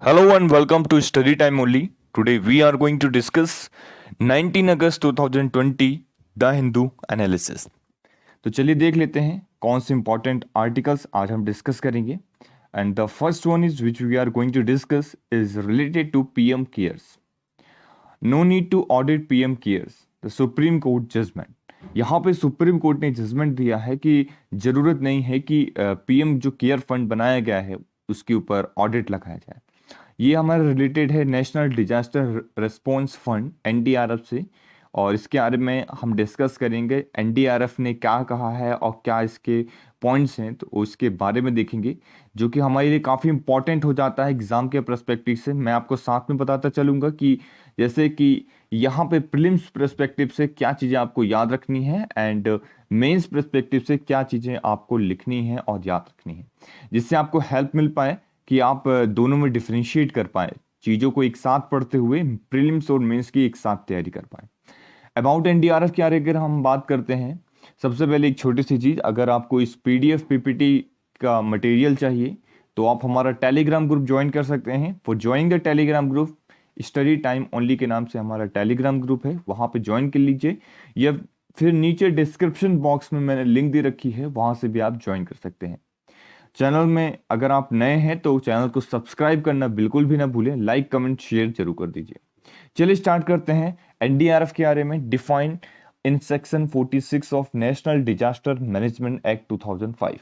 Hello and welcome to Study Time Only. Today we are going to discuss 19 August 2020 the Hindu analysis. तो चलिए देख लेते हैं कौन से इंपॉर्टेंट आर्टिकल्स आज हम डिस्कस करेंगे। And the first one is which we are going to discuss is related to PM cares. No need to audit PM cares, the supreme court judgment. यहाँ पे सुप्रीम कोर्ट ने judgement दिया है कि जरूरत नहीं है कि पीएम जो केयर फंड बनाया गया है उसके ऊपर ऑडिट लगाया जाए। ये हमारा रिलेटेड है national disaster response fund NDRF से, और इसके बारे में हम डिस्कस करेंगे एनडीआरएफ ने क्या कहा है और क्या इसके पॉइंट्स हैं, तो उसके बारे में देखेंगे जो कि हमारे लिए काफ़ी इंपॉर्टेंट हो जाता है एग्जाम के पर्सपेक्टिव से। मैं आपको साथ में बताता चलूँगा कि जैसे कि यहाँ पे प्रीलिम्स पर्सपेक्टिव से क्या चीज़ें आपको याद रखनी है एंड मेंस पर्सपेक्टिव से क्या चीज़ें आपको लिखनी है और याद रखनी है, जिससे आपको हेल्प मिल पाए कि आप दोनों में डिफरेंशिएट कर पाए, चीज़ों को एक साथ पढ़ते हुए प्रीलिम्स और मेंस की एक साथ तैयारी कर पाए। अबाउट एनडीआरएफ के बारे अगर हम बात करते हैं, सबसे पहले एक छोटी सी चीज़, अगर आपको इस पीडीएफ पीपीटी का मटेरियल चाहिए तो आप हमारा टेलीग्राम ग्रुप ज्वाइन कर सकते हैं। For joining the Telegram group, study time only के नाम से हमारा टेलीग्राम ग्रुप है, वहाँ पे ज्वाइन कर लीजिए, या फिर नीचे डिस्क्रिप्शन बॉक्स में मैंने लिंक दे रखी है, वहाँ से भी आप ज्वाइन कर सकते हैं। चैनल में अगर आप नए हैं तो चैनल को सब्सक्राइब करना बिल्कुल भी ना भूलें, लाइक कमेंट शेयर जरूर कर दीजिए। चलिए स्टार्ट करते हैं एनडीआरएफ के बारे में। Define in section 46 of national disaster management act 2005।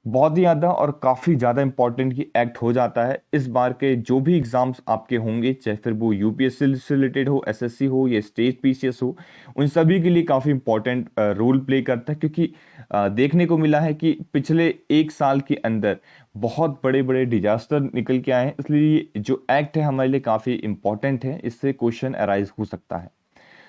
बहुत ही ज़्यादा और काफ़ी ज़्यादा इंपॉर्टेंट की एक्ट हो जाता है। इस बार के जो भी एग्जाम्स आपके होंगे, चाहे फिर वो यूपीएससी से रिलेटेड हो, एसएससी हो या स्टेट पीसीएस हो, उन सभी के लिए काफ़ी इंपॉर्टेंट रोल प्ले करता है, क्योंकि देखने को मिला है कि पिछले एक साल के अंदर बहुत बड़े बड़े डिजास्टर निकल के आए हैं। इसलिए जो एक्ट है हमारे लिए काफ़ी इंपॉर्टेंट है, इससे क्वेश्चन अराइज हो सकता है।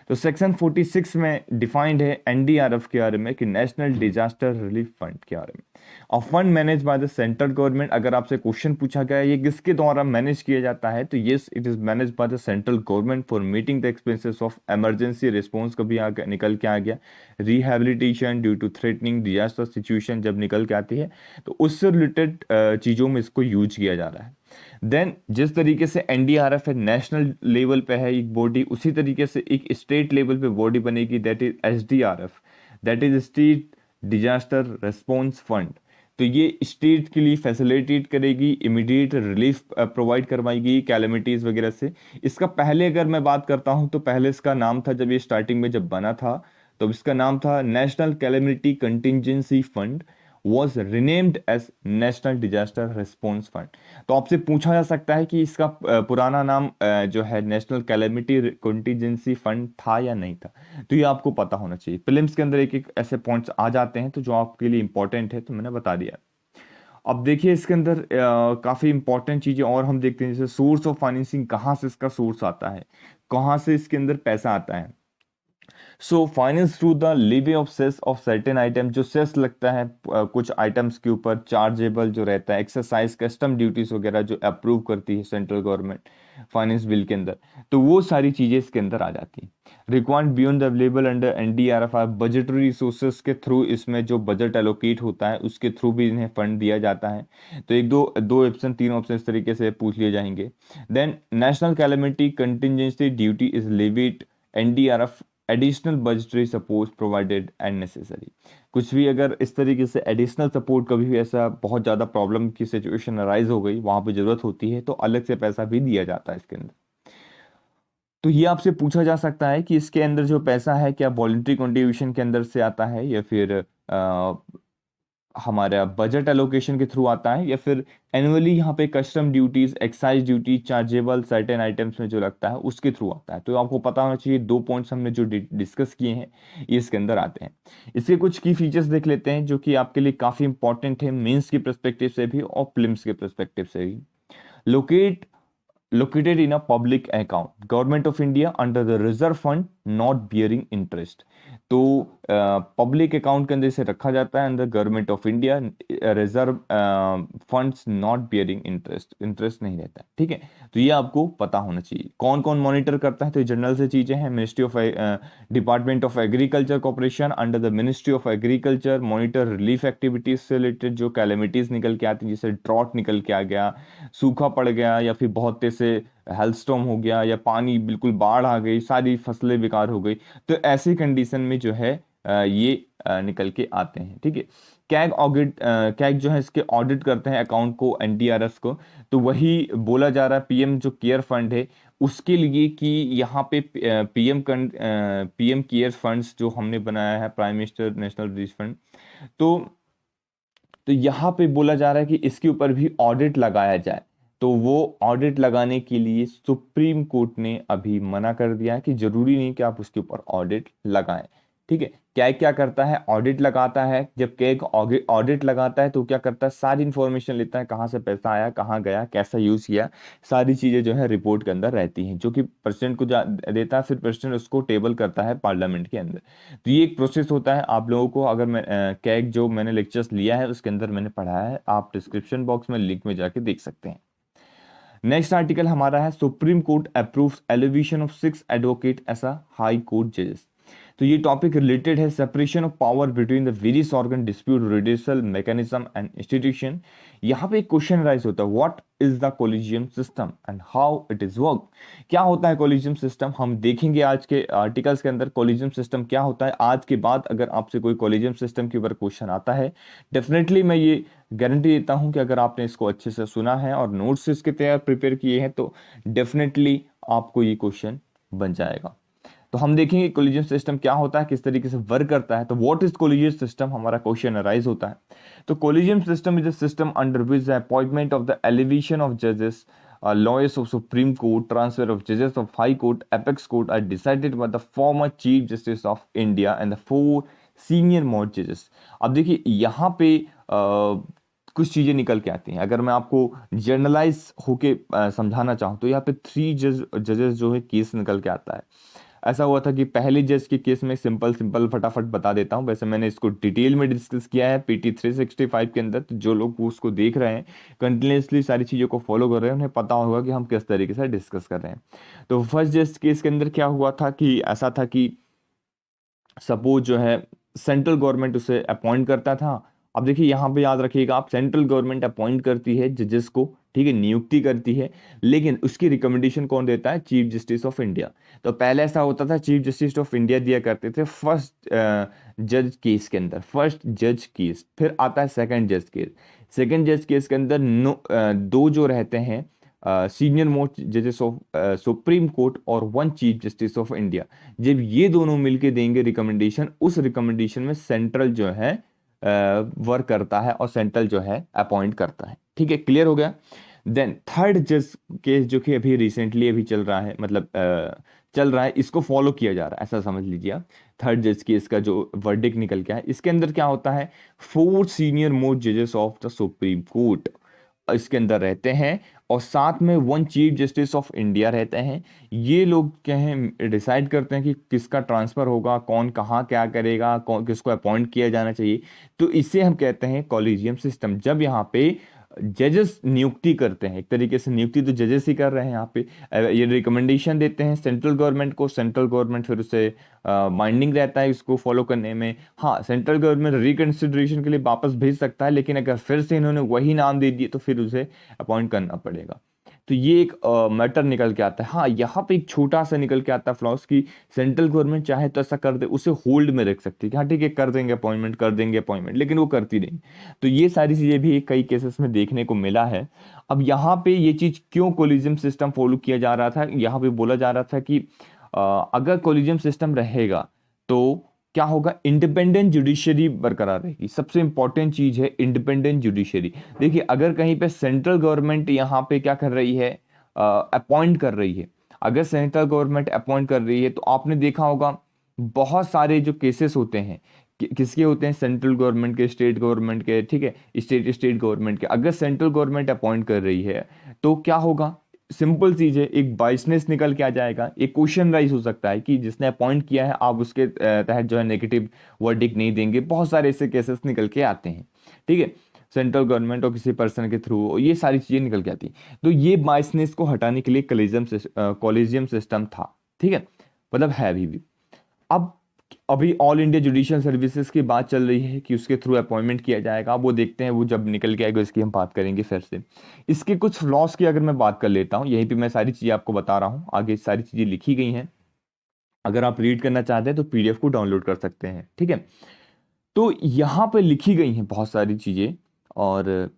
तो सेक्शन 46 में डिफाइंड है एनडीआरएफ के बारे में कि नेशनल डिजास्टर रिलीफ फंड के बारे में, और fund manage by the central government. अगर आपसे क्वेश्चन पूछा गया ये किसके द्वारा मैनेज किया जाता है, तो yes, it is manage by the central government for meeting the expenses of emergency response. कभी निकल के आ गया rehabilitation due to threatening disaster situation, जब निकल के आती है तो उससे रिलेटेड चीज़ों में इसको यूज किया जा रहा है। देन जिस तरीके से एनडीआरएफ है नेशनल लेवल पे है एक बॉडी, उसी तरीके से एक स्टेट लेवल पे बॉडी बनेगी, that is SDRF, that is state disaster response fund. तो ये स्टेट के लिए फैसिलिटेट करेगी, इमीडिएट रिलीफ प्रोवाइड करवाएगी कैलेमिटीज वगैरह से। इसका पहले अगर मैं बात करता हूं तो पहले इसका नाम था, जब ये स्टार्टिंग में जब बना था तो इसका नाम था national calamity contingency fund, was renamed as national disaster response fund. तो आपसे पूछा जा सकता है कि इसका पुराना नाम जो है नेशनल कैलेमिटी कंटिजेंसी फंड था या नहीं था, तो ये आपको पता होना चाहिए। प्रीलिम्स के अंदर एक एक ऐसे पॉइंट्स आ जाते हैं तो जो आपके लिए इंपॉर्टेंट है, तो मैंने बता दिया। अब देखिए इसके अंदर काफ़ी इंपॉर्टेंट चीज़ें और हम देखते हैं, जैसे सोर्स ऑफ फाइनेंसिंग, कहाँ से इसका सोर्स आता है, कहाँ से इसके अंदर पैसा आता है। So finance through the levy of cess of certain item, जो सेस लगता है कुछ आइटम्स के ऊपर, चार्जेबल जो रहता है, एक्सरसाइज कस्टम ड्यूटीज वगैरह जो अप्रूव करती है सेंट्रल गवर्नमेंट फाइनेंस बिल के अंदर, तो वो सारी चीजें इसके अंदर आ जाती हैं। Required beyond available under NDRF or budgetary resources के थ्रू, इसमें जो बजट एलोकेट होता है उसके थ्रू भी इन्हें फंड दिया जाता है। तो एक दो दो ऑप्शन, तीन ऑप्शन इस तरीके से पूछ लिए जाएंगे। Then national calamity contingency duty is levied NDRF additional budgetary support provided and necessary. कुछ भी अगर इस तरीके से एडिशनल सपोर्ट, कभी भी ऐसा बहुत ज़्यादा प्रॉब्लम की सिचुएशन अराइज हो गई, वहाँ पे ज़रूरत होती है, तो अलग से पैसा भी दिया जाता है इसके अंदर। तो ये आपसे पूछा जा सकता है कि इसके अंदर जो पैसा है क्या वॉलंटरी कंट्रीब्यूशन के अंदर से आता है, या फिर हमारा बजट एलोकेशन के थ्रू आता है, या फिर एनुअली यहाँ पे custom duties, excise duty, chargeable certain items में जो लगता है उसके थ्रू आता है। तो आपको पता होना चाहिए, दो पॉइंट्स हमने जो डिस्कस किए हैं ये इसके अंदर आते हैं। इसके कुछ की फीचर्स देख लेते हैं जो कि आपके लिए काफ़ी इंपॉर्टेंट है, मेंस की परस्पेक्टिव से भी और प्रीलिम्स के परस्पेक्टिव से भी। Locate located in a public account, government of India under the reserve fund not bearing interest. तो पब्लिक अकाउंट के अंदर इसे रखा जाता है अंदर government of India, reserve funds not bearing interest, interest नहीं रहता है, ठीक है। तो ये आपको पता होना चाहिए। कौन कौन मॉनिटर करता है, तो ये जनरल से चीजें हैं। Ministry of department of agriculture corporation under the ministry of agriculture monitor relief activities से रिलेटेड जो कैलेमिटीज निकल के आती है, जैसे ड्रॉट निकल के आ गया, सूखा पड़ गया, या फिर बहुत तेज से हेल्स्टॉर्म हो गया, या पानी बिल्कुल बाढ़ आ गई, सारी फसलें बेकार हो गई, तो ऐसी कंडीशन में जो है ये निकल के आते हैं, ठीक है। कैग ऑडिट, कैग जो है इसके ऑडिट करते हैं अकाउंट को, एनडीआरएफ को। तो वही बोला जा रहा है पीएम जो केयर फंड है उसके लिए कि यहाँ पे पीएम केयर फंड्स जो हमने बनाया है, prime minister national relief fund, तो यहाँ पे बोला जा रहा है कि इसके ऊपर भी ऑडिट लगाया जाए। तो वो ऑडिट लगाने के लिए सुप्रीम कोर्ट ने अभी मना कर दिया है कि जरूरी नहीं कि आप उसके ऊपर ऑडिट लगाएं, ठीक है। कैग क्या करता है, ऑडिट लगाता है। जब कैग ऑडिट लगाता है तो क्या करता है, सारी इंफॉर्मेशन लेता है, कहाँ से पैसा आया, कहाँ गया, कैसा यूज किया, सारी चीजें जो है रिपोर्ट के अंदर रहती हैं, जो कि प्रेसिडेंट को देता है। फिर प्रेसिडेंट उसको टेबल करता है पार्लियामेंट के अंदर। तो ये एक प्रोसेस होता है। आप लोगों को अगर मैं कैग जो मैंने लेक्चर्स लिया है उसके अंदर मैंने पढ़ाया है, आप डिस्क्रिप्शन बॉक्स में लिंक में जाके देख सकते हैं। नेक्स्ट आर्टिकल हमारा है supreme court approves elevation of 6 advocate as a high court जजेस। तो ये टॉपिक रिलेटेड है separation of power between the various organ, dispute redressal mechanism and institution. यहाँ पे एक क्वेश्चन राइज होता है, what is the collegium system and how it is work. क्या होता है कोलिजियम सिस्टम, हम देखेंगे आज के आर्टिकल्स के अंदर कोलिजियम सिस्टम क्या होता है। आज के बाद अगर आपसे कोई कोलिजियम सिस्टम के ऊपर क्वेश्चन आता है, डेफिनेटली मैं ये गारंटी देता हूं कि अगर आपने इसको अच्छे से सुना है और नोट्स इसके तैयार प्रिपेयर किए हैं तो डेफिनेटली आपको ये क्वेश्चन बन जाएगा। तो हम देखेंगे कोलिजियम सिस्टम क्या होता है, किस तरीके से वर्क करता है। तो व्हाट इज कोलिजियम सिस्टम, हमारा क्वेश्चन अराइज होता है। तो collegium system is a system under which the appointment of the elevation of जजेस, lawyers of Supreme Court, transfer of judges of High Court, Apex Court are decided by the former Chief Justice of India and the 4 senior most judges। अब देखिए यहाँ पे कुछ चीजें निकल के आती हैं। अगर मैं आपको जर्नलाइज होके समझाना चाहूँ तो यहाँ पे 3 जजेस जो है केस निकल के आता है। ऐसा हुआ था कि पहले जज के केस में सिंपल फटाफट बता देता हूं, वैसे मैंने इसको डिटेल में डिस्कस किया है पीटी 365 के अंदर। तो जो लोग उसको देख रहे हैं, कंटिन्यूसली सारी चीज़ों को फॉलो कर रहे हैं, उन्हें पता होगा कि हम किस तरीके से डिस्कस कर रहे हैं। तो फर्स्ट जज केस के अंदर क्या हुआ था कि ऐसा था कि सपोज जो है सेंट्रल गवर्नमेंट उसे अपॉइंट करता था। अब देखिए यहाँ पे याद रखिएगा आप, सेंट्रल गवर्नमेंट अपॉइंट करती है जजेस को, ठीक है, नियुक्ति करती है, लेकिन उसकी रिकमेंडेशन कौन देता है, चीफ जस्टिस ऑफ इंडिया। तो पहले ऐसा होता था, चीफ जस्टिस ऑफ इंडिया दिया करते थे फर्स्ट जज केस के अंदर, फर्स्ट जज केस। फिर आता है सेकंड जज केस। सेकंड जज केस के अंदर दो जो रहते हैं सीनियर मोस्ट जजेस ऑफ सुप्रीम कोर्ट और 1 चीफ जस्टिस ऑफ इंडिया। जब ये दोनों मिलके देंगे रिकमेंडेशन, उस रिकमेंडेशन में सेंट्रल जो है वर्क करता है और सेंट्रल जो है अपॉइंट करता है, ठीक है, क्लियर हो गया। देन थर्ड जज केस जो कि अभी रिसेंटली अभी चल रहा है, मतलब चल रहा है, इसको फॉलो किया जा रहा है, ऐसा समझ लीजिए आप। थर्ड जज केस का जो वर्डिक्ट निकल के है, इसके अंदर क्या होता है, 4 सीनियर मोस्ट जजेस ऑफ द सुप्रीम कोर्ट इसके अंदर रहते हैं और साथ में 1 चीफ जस्टिस ऑफ इंडिया रहते हैं। ये लोग क्या है, डिसाइड करते हैं कि किसका ट्रांसफर होगा, कौन कहाँ क्या करेगा, कौन किसको अपॉइंट किया जाना चाहिए। तो इसे हम कहते हैं कॉलेजियम सिस्टम। जब यहाँ पे जजेस नियुक्ति करते हैं, एक तरीके से नियुक्ति तो जजेस ही कर रहे हैं यहाँ पे, ये रिकमेंडेशन देते हैं सेंट्रल गवर्नमेंट को, सेंट्रल गवर्नमेंट फिर उसे बाइंडिंग रहता है इसको फॉलो करने में। हाँ, सेंट्रल गवर्नमेंट रिकंसिडरेशन के लिए वापस भेज सकता है, लेकिन अगर फिर से इन्होंने वही नाम दे दिए तो फिर उसे अपॉइंट करना पड़ेगा। तो ये एक मैटर निकल के आता है। हाँ, यहाँ पे एक छोटा सा निकल के आता है फ्लॉस की सेंट्रल गवर्नमेंट चाहे तो ऐसा कर दे, उसे होल्ड में रख सकती है कि हाँ ठीक है कर देंगे अपॉइंटमेंट, लेकिन वो करती नहीं। तो ये सारी चीजें भी कई केसेस में देखने को मिला है। अब यहाँ पे ये चीज क्यों कोलिजियम सिस्टम फॉलो किया जा रहा था, यहाँ पे बोला जा रहा था कि अगर कोलिजियम सिस्टम रहेगा तो क्या होगा, इंडिपेंडेंट जुडिशरी बरकरार रहेगी। सबसे इंपॉर्टेंट चीज है इंडिपेंडेंट जुडिशरी। देखिए अगर कहीं पे सेंट्रल गवर्नमेंट यहाँ पे क्या कर रही है, अपॉइंट कर रही है, अगर सेंट्रल गवर्नमेंट अपॉइंट कर रही है तो आपने देखा होगा बहुत सारे जो केसेस होते हैं किसके होते हैं, सेंट्रल गवर्नमेंट के, स्टेट गवर्नमेंट के, ठीक है, स्टेट गवर्नमेंट के। अगर सेंट्रल गवर्नमेंट अपॉइंट कर रही है तो क्या होगा, सिंपल चीज है, एक बाइसनेस निकल के आ जाएगा, एक क्वेश्चन राइज हो सकता है कि जिसने अपॉइंट किया है आप उसके तहत जो है नेगेटिव वर्डिक्ट नहीं देंगे, बहुत सारे ऐसे केसेस निकल के आते हैं। ठीक है, सेंट्रल गवर्नमेंट और किसी पर्सन के थ्रू ये सारी चीजें निकल के आती हैं। तो ये बाइसनेस को हटाने के लिए कॉलेजियम सिस्टम था। ठीक है, मतलब है अभी भी। अब अभी ऑल इंडिया जुडिशियल सर्विसेज की बात चल रही है कि उसके थ्रू अपॉइंटमेंट किया जाएगा। वो देखते हैं, वो जब निकल के आएगा इसकी हम बात करेंगे फिर से। इसके कुछ फ्लॉस की अगर मैं बात कर लेता हूँ, यहीं पे मैं सारी चीज़ें आपको बता रहा हूँ, आगे सारी चीज़ें लिखी गई हैं। अगर आप रीड करना चाहते हैं तो पीडीएफ को डाउनलोड कर सकते हैं। ठीक है, तो यहाँ पे लिखी गई हैं बहुत सारी चीज़ें। और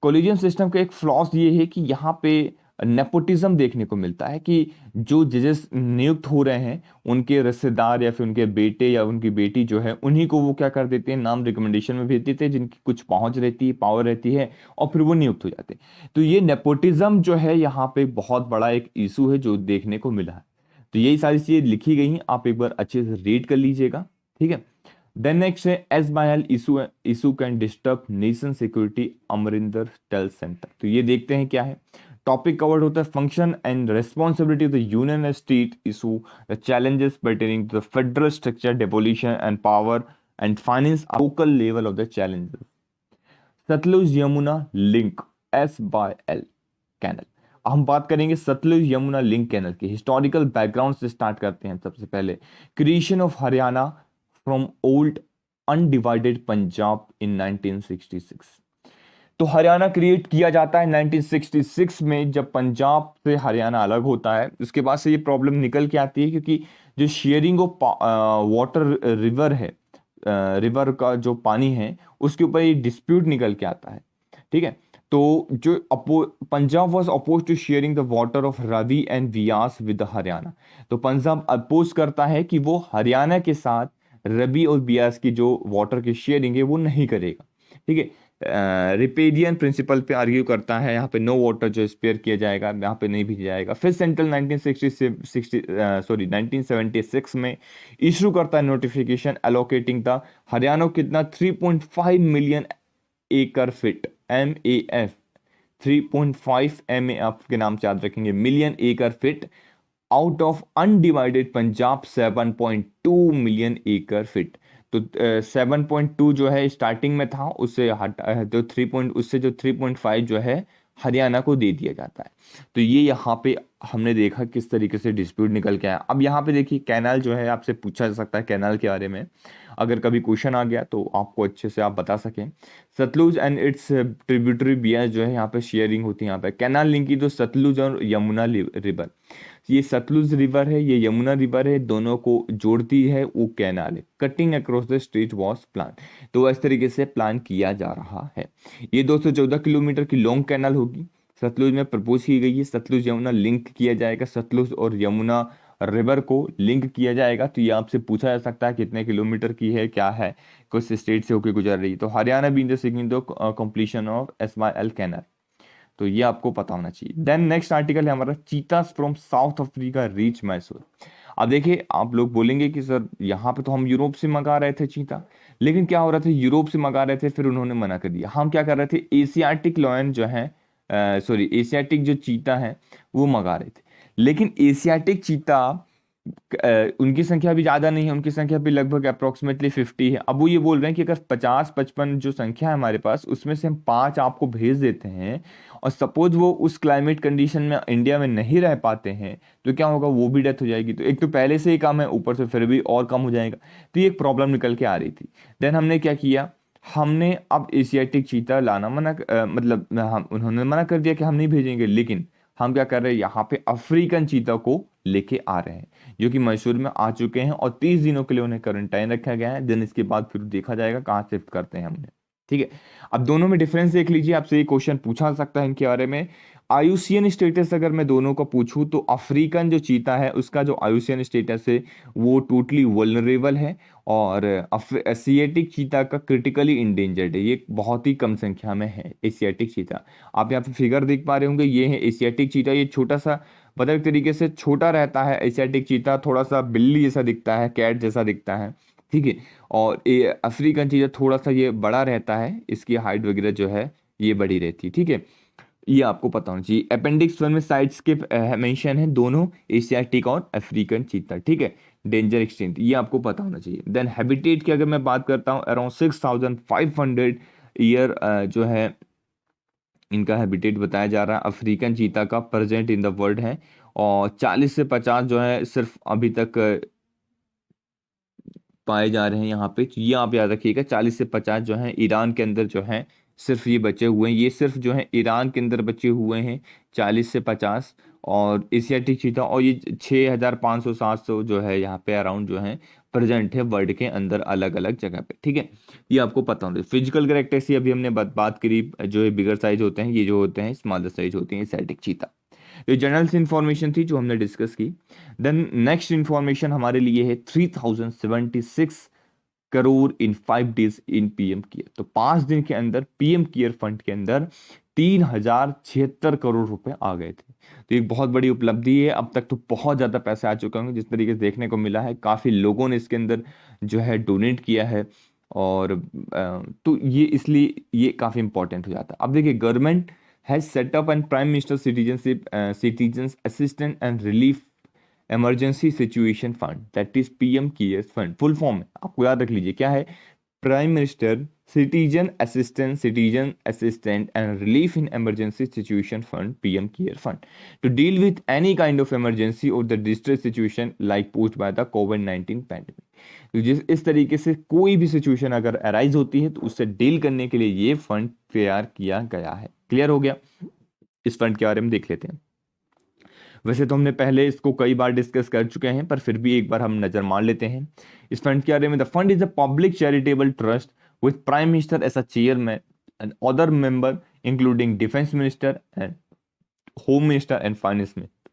कॉलेजियम सिस्टम का एक फ्लॉस ये है कि यहाँ पे नेपोटिज्म देखने को मिलता है कि जो जजेस नियुक्त हो रहे हैं उनके रिश्तेदार या फिर उनके बेटे या उनकी बेटी जो है उन्हीं को वो क्या कर देते हैं, नाम रिकमेंडेशन में भेज देते हैं, जिनकी कुछ पहुंच रहती है, पावर रहती है, और फिर वो नियुक्त हो जाते हैं। तो ये नेपोटिज्म जो है यहाँ पे बहुत बड़ा एक इशू है जो देखने को मिला है। तो यही सारी चीजें लिखी गई हैं, आप एक बार अच्छे से रीड कर लीजिएगा। ठीक है, देन नेक्स्ट है SBIL issue can disturb nation security, Amarinder tell centre. तो ये देखते हैं क्या है। टॉपिक कवर्ड होता है function and responsibility of the union and state issue, the challenges pertaining to the federal structure, devolution and power and finance, local level of the challenges. Sutlej Yamuna link, SBIL canal. हम बात करेंगे Sutlej Yamuna link canal की historical background से start करते हैं। सबसे पहले creation of Haryana from old undivided Punjab in 1966। तो हरियाणा क्रिएट किया जाता है 1966 में, जब पंजाब से हरियाणा अलग होता है। उसके बाद से ये प्रॉब्लम निकल के आती है क्योंकि जो शेयरिंग ऑफ वाटर रिवर है, रिवर का जो पानी है उसके ऊपर ये डिस्प्यूट निकल के आता है। ठीक है, तो जो Punjab was oppose to sharing the water of Ravi and Beas with Haryana. तो पंजाब अपोज करता है कि वो हरियाणा के साथ रवि और ब्यास की जो वाटर की शेयरिंग है वो नहीं करेगा। ठीक है, रिपेडियन प्रिंसिपल पे आर्ग्यू करता है, यहाँ पे नो वाटर जो स्पेयर किया जाएगा यहाँ पे नहीं भेजा जाएगा। फिर सेंट्रल 1976 में इशू करता है नोटिफिकेशन एलोकेटिंग द हरियाणा को कितना 3.5 मिलियन एकड़ फीट, MAF 3.5 MAF के नाम से याद रखेंगे, मिलियन एकड़ feet, out of undivided Punjab 7.2 million एकड़ फीट। तो 7.2 जो है स्टार्टिंग में था, उससे हटा तो 3.5 जो है हरियाणा को दे दिया जाता है। तो ये यहाँ पे हमने देखा किस तरीके से डिस्प्यूट निकल के आया। अब यहाँ पे देखिए कैनाल जो है आपसे पूछा जा सकता है कैनाल के बारे में, अगर कभी क्वेश्चन आ गया तो आपको अच्छे से आप बता सकें। Sutlej and its tributary Beas जो है यहाँ पे शेयरिंग होती है। यहाँ पे कैनाल लिंक की तो सतलुज और यमुना रिवर, ये सतलुज रिवर है, ये यमुना रिवर है, दोनों को जोड़ती है वो कैनाल है। Cutting across the straight was plan, तो इस तरीके से प्लान किया जा रहा है। ये 214 किलोमीटर की लॉन्ग कैनाल होगी, सतलुज में प्रपोज की गई है। सतलुज यमुना लिंक किया जाएगा, सतलुज और यमुना रिवर को लिंक किया जाएगा। तो ये आपसे पूछा जा सकता है कितने किलोमीटर की है, क्या है, कुछ स्टेट से होकर गुजर रही है। तो Haryana being the significant completion of SYL canal, तो ये आपको पता होना चाहिए। देन नेक्स्ट आर्टिकल है हमारा चीतास from south Africa reach Mysore. अब देखिए आप लोग बोलेंगे कि सर यहाँ पे तो हम यूरोप से मंगा रहे थे चीता, लेकिन क्या हो रहा था, यूरोप से मंगा रहे थे फिर उन्होंने मना कर दिया। हम क्या कर रहे थे, एशियाटिक लॉयन जो है, सॉरी एशियाटिक जो चीता है वो मंगा रहे थे। लेकिन एशियाटिक चीता उनकी संख्या भी ज़्यादा नहीं है, उनकी संख्या भी लगभग अप्रोक्सीमेटली 50 है। अब वो ये बोल रहे हैं कि अगर 50-55 जो संख्या है हमारे पास, उसमें से हम 5 आपको भेज देते हैं, और सपोज वो उस क्लाइमेट कंडीशन में इंडिया में नहीं रह पाते हैं, तो क्या होगा, वो भी डेथ हो जाएगी। तो एक तो पहले से ही कम है, ऊपर से फिर भी और कम हो जाएगा। तो ये एक प्रॉब्लम निकल के आ रही थी। देन हमने क्या किया, हमने अब एशियाटिक चीता लाना उन्होंने मना कर दिया कि हम नहीं भेजेंगे, लेकिन हम क्या कर रहे हैं, यहाँ पे अफ्रीकन चीता को लेके आ रहे हैं, जो कि मैसूर में आ चुके हैं, और 30 दिनों के लिए उन्हें क्वारंटाइन रखा गया है। देन इसके बाद फिर देखा जाएगा कहाँ शिफ्ट करते हैं हमने। ठीक है, अब दोनों में डिफरेंस देख लीजिए, आपसे ये क्वेश्चन पूछा सकता है इनके बारे में। आयुसियन स्टेटस अगर मैं दोनों को पूछूं तो अफ्रीकन जो चीता है उसका जो आयुसियन स्टेटस है वो टोटली वल्नरेबल है, और एशियाटिक चीता का क्रिटिकली इंडेंजर्ड है, ये बहुत ही कम संख्या में है एशियाटिक चीता। आप यहाँ पे फिगर देख पा रहे होंगे, ये है एशियाटिक चीता, ये छोटा सा बतख तरीके से छोटा रहता है। एशियाटिक चीता थोड़ा सा बिल्ली जैसा दिखता है, कैट जैसा दिखता है। ठीक है, और ये अफ्रीकन चीता थोड़ा सा ये बड़ा रहता है, इसकी हाइट वगैरह जो है ये बड़ी रहती है। ठीक है, ये आपको पता होना चाहिए। अपेंडिक्स 1 में साइट्स के मेंशन है दोनों, एशियाटिक और अफ्रीकन चीता, ठीक है, डेंजर एक्सटेंट, ये आपको पता होना चाहिए। देन हैबिटेट की अगर मैं बात करता हूँ, अराउंड 6500 ईयर जो है इनका हैबिटेट बताया जा रहा है अफ्रीकन चीता का, प्रेजेंट इन द वर्ल्ड है। और 40 से 50 जो है सिर्फ अभी तक पाए जा रहे हैं यहाँ पे, तो ये आप याद रखिएगा। 40 से 50 जो है ईरान के अंदर जो है सिर्फ ये बचे हुए हैं, ये सिर्फ जो है ईरान के अंदर बचे हुए हैं 40 से 50। और एशियाटिक चीता और ये 6500 700 जो है यहाँ पे अराउंड जो है प्रेजेंट है वर्ल्ड के अंदर अलग अलग जगह पे, ठीक है, ये आपको पता होना। फिजिकल कैरेक्टरिस्टिक अभी हमने बात करी, जो है बिगर साइज होते हैं, ये जो होते हैं स्मॉलर साइज होते हैं एशियाटिक चीता। ये जनरल से इंफॉर्मेशन थी जो हमने डिस्कस की। देन नेक्स्ट इंफॉर्मेशन हमारे लिए है 3076 करोड़ इन 5 डेज इन पीएम केयर। तो 5 दिन के अंदर पीएम केयर फंड के अंदर 3076 करोड़ रुपए आ गए थे। तो एक बहुत बड़ी उपलब्धि है। अब तक तो बहुत ज्यादा पैसे आ चुके होंगे, जिस तरीके से देखने को मिला है, काफी लोगों ने इसके अंदर जो है डोनेट किया है। और तो ये इसलिए ये काफी इंपॉर्टेंट हो जाता है। अब देखिए, government has set up and prime minister citizen assistance and relief emergency situation fund, that is PM cares fund. Full form है, आपको याद रख लीजिए क्या है, prime minister citizen assistant and relief in emergency situation fund, PM care fund, to deal with any kind of emergency और the distress situation like post by the कोविड-19 pandemic. तो जिस इस तरीके से कोई भी सिचुएशन अगर अराइज होती है तो उससे डील करने के लिए ये फंड तैयार किया गया है। क्लियर हो गया? इस फंड के बारे में देख लेते हैं। वैसे तो हमने पहले इसको कई बार डिस्कस कर चुके हैं, पर फिर भी एक बार हम नजर मार लेते हैं इस फंड के बारे में। The fund is a public charitable trust with prime minister as a chairman and other member including defence minister and home minister and finance minister.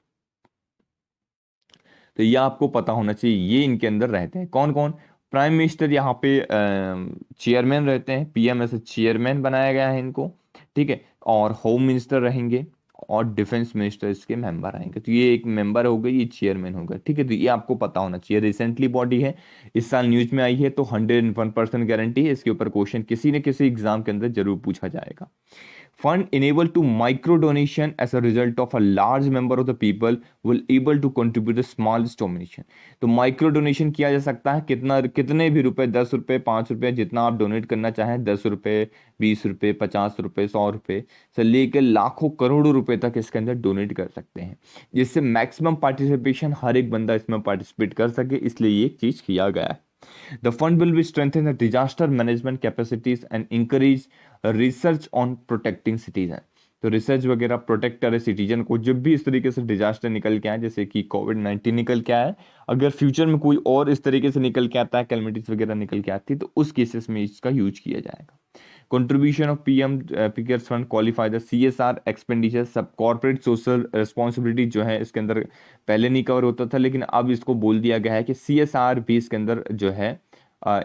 तो ये आपको पता होना चाहिए, ये इनके अंदर रहते हैं कौन कौन। प्राइम मिनिस्टर यहाँ पे चेयरमैन रहते हैं, पीएम ऐसे चेयरमैन बनाया गया है इनको, ठीक है। और होम मिनिस्टर रहेंगे और डिफेंस मिनिस्टर इसके मेंबर आएंगे। तो ये एक मेंबर हो गए, ये चेयरमैन होगा, ठीक है। तो ये आपको पता होना चाहिए। रिसेंटली बॉडी है, इस साल न्यूज में आई है, तो 101% गारंटी है इसके ऊपर क्वेश्चन किसी न किसी एग्जाम के अंदर जरूर पूछा जाएगा। Fund enable to micro donation as a result of a large member of the people will able to contribute the smallest donation। तो माइक्रो डोनेशन किया जा सकता है कितने भी रुपए, 10 रुपए, 5 रुपए, जितना आप डोनेट करना चाहें, 10 रुपए, 20 रुपए, 50 रुपए, 100 रुपए से लेकर लाखों करोड़ों रुपए तक इसके अंदर डोनेट कर सकते हैं, जिससे मैक्सिमम पार्टिसिपेशन हर एक बंदा इसमें पार्टिसिपेट कर सके, इसलिए ये चीज किया गया है। The fund will be strengthen the disaster management capacities and encourage research on protecting citizen। तो रिसर्च वगैरह प्रोटेक्ट करे सिटीजन को, जब भी इस तरीके से डिजास्टर निकल के आए, जैसे कि कोविड-19 निकल के आया, अगर फ्यूचर में कोई और इस तरीके से निकल के आता है, कैलमिटीज वगैरह निकल के आती है, तो उस केसेस में इसका यूज किया जाएगा। Contribution of PM cares fund qualify the CSR expenditure, सब कॉर्पोरेट सोशल रिस्पॉन्सिबिलिटी जो है इसके अंदर पहले नहीं कवर होता था, लेकिन अब इसको बोल दिया गया है कि सीएसआर भी इसके अंदर जो है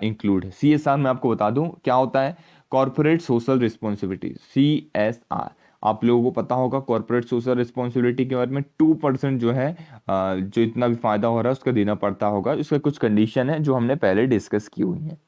इंक्लूड है। सीएसआर मैं आपको बता दूं क्या होता है, कॉर्पोरेट सोशल रिस्पॉन्सिबिलिटी, सीएसआर। आप लोगों को पता होगा कॉर्पोरेट सोशल रिस्पॉन्सिबिलिटी के बारे में, 2% जो है जो इतना भी फायदा हो रहा है उसका देना पड़ता होगा। इसका कुछ कंडीशन है जो हमने पहले डिस्कस की हुई है।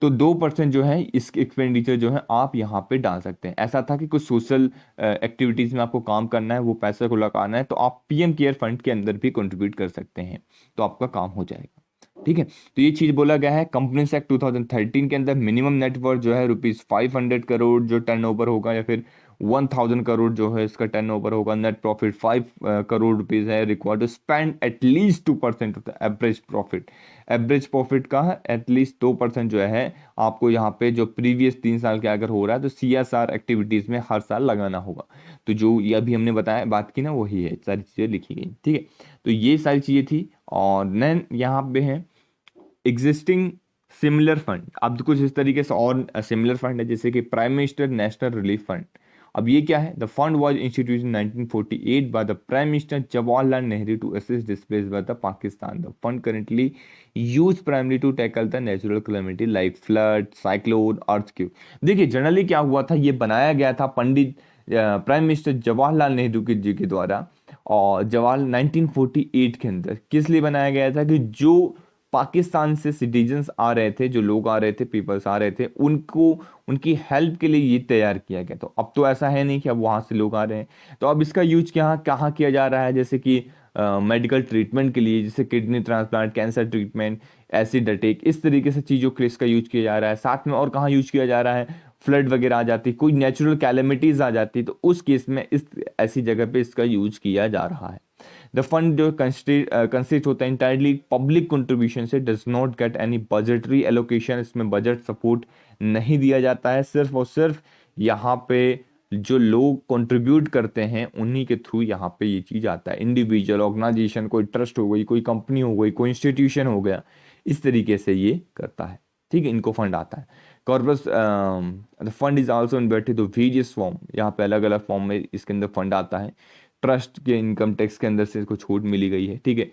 तो 2% जो है इस एक्सपेंडिचर जो है आप यहाँ पे डाल सकते हैं। ऐसा था कि कुछ सोशल एक्टिविटीज में आपको काम करना है, वो पैसे को लगाना है, तो आप पीएम केयर फंड के अंदर भी कंट्रीब्यूट कर सकते हैं, तो आपका काम हो जाएगा, ठीक है। तो ये चीज बोला गया है। कंपनीज एक्ट 2013 के अंदर मिनिमम नेटवर्थ जो है ₹500 करोड़ जो टर्नओवर होगा, या फिर 1000 करोड़ जो है इसका टर्नओवर होगा, नेट प्रॉफिट 5 करोड़ रुपीज है, required to spend at least 2% of the average profit. Average profit का एटलीस्ट 2% जो है आपको यहाँ पे जो प्रीवियस 3 साल के अगर हो रहा है, तो सीएसआर एक्टिविटीज में हर साल लगाना होगा। तो जो ये अभी हमने बताया बात की ना, वही है, सारी चीजें लिखी गई, ठीक है। तो ये सारी चीजें थी। और देन यहाँ पे है एग्जिस्टिंग सिमिलर फंड। अब कुछ इस तरीके से और सिमिलर फंड है, जैसे कि prime minister national relief fund. अब ये क्या है, the fund was instituted in 1948 by the prime minister Jawaharlal Nehru to assist displaced by the Pakistan. The fund currently use primary to tackle the natural calamity like flood, cyclone, earthquake. देखिए जनरली क्या हुआ था, ये बनाया गया था पंडित प्राइम मिनिस्टर जवाहरलाल नेहरू जी के द्वारा, और 1948 के अंदर किस लिए बनाया गया था कि जो पाकिस्तान से सिटीजन्स आ रहे थे, जो लोग आ रहे थे, पीपल्स आ रहे थे, उनको उनकी हेल्प के लिए ये तैयार किया गया। तो अब तो ऐसा है नहीं कि अब वहाँ से लोग आ रहे हैं, तो अब इसका यूज कहाँ कहाँ किया जा रहा है, जैसे कि मेडिकल ट्रीटमेंट के लिए, जैसे kidney transplant, cancer treatment, acid attack, इस तरीके से चीज़ों के लिए इसका यूज किया जा रहा है। साथ में और कहाँ यूज किया जा रहा है, फ्लड वगैरह आ जाती, कोई नेचुरल कैलेमिटीज आ जाती, तो उस केस में इस ऐसी जगह पे इसका यूज किया जा रहा है। द फंड जो कंसिस्ट होता है इंटायरली पब्लिक कंट्रीब्यूशन से, does not get any budgetary allocation, इसमें बजट सपोर्ट नहीं दिया जाता है, सिर्फ और सिर्फ यहाँ पे जो लोग कंट्रीब्यूट करते हैं उन्हीं के थ्रू यहाँ पे ये चीज़ आता है। इंडिविजुअल, ऑर्गेनाइजेशन, कोई ट्रस्ट हो गई, कोई कंपनी हो गई, कोई इंस्टीट्यूशन हो गया, इस तरीके से ये करता है, ठीक है, इनको फंड आता है। Corpus the fund is also inverted to various form, यहाँ पे अलग अलग फॉर्म में इसके अंदर फंड आता है। ट्रस्ट के इनकम टैक्स के अंदर से इसको छूट मिली गई है, ठीक है,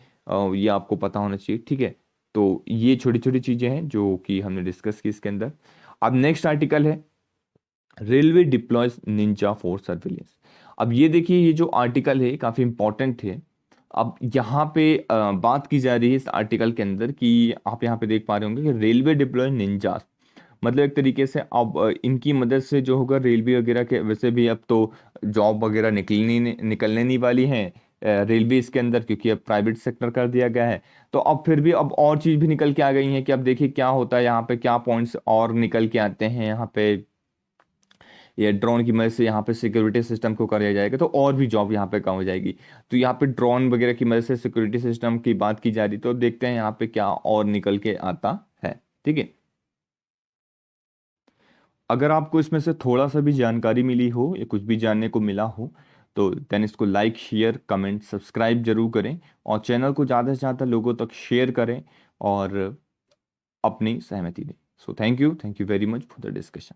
ये आपको पता होना चाहिए, ठीक है। तो ये छोटी छोटी चीज़ें हैं जो कि हमने डिस्कस की इसके अंदर। अब नेक्स्ट आर्टिकल है railway deploys Ninja for surveillance. अब ये देखिए, ये जो आर्टिकल है काफ़ी इंपॉर्टेंट है। अब यहाँ पे बात की जा रही है इस आर्टिकल के अंदर कि आप यहाँ पे देख पा रहे होंगे कि रेलवे डिप्लॉय निंजास, मतलब एक तरीके से अब इनकी मदद से जो होगा रेलवे वगैरह के, वैसे भी अब तो जॉब वगैरह निकलने नहीं वाली हैं रेलवे इसके अंदर, क्योंकि अब प्राइवेट सेक्टर कर दिया गया है। तो अब फिर भी अब और चीज़ भी निकल के आ गई है कि अब देखिए क्या होता है यहाँ पे, क्या पॉइंट्स और निकल के आते हैं यहाँ पे। ये ड्रोन की मदद से यहाँ पे सिक्योरिटी सिस्टम को कराया जाएगा, तो और भी जॉब यहाँ पे कम हो जाएगी। तो यहाँ पे ड्रोन वगैरह की मदद से सिक्योरिटी सिस्टम की बात की जा रही, तो देखते हैं यहाँ पे क्या और निकल के आता है, ठीक है। अगर आपको इसमें से थोड़ा सा भी जानकारी मिली हो या कुछ भी जानने को मिला हो, तो देन इसको लाइक, शेयर, कमेंट, सब्सक्राइब जरूर करें और चैनल को ज़्यादा से ज़्यादा लोगों तक शेयर करें और अपनी सहमति दें। So thank you very much for the discussion.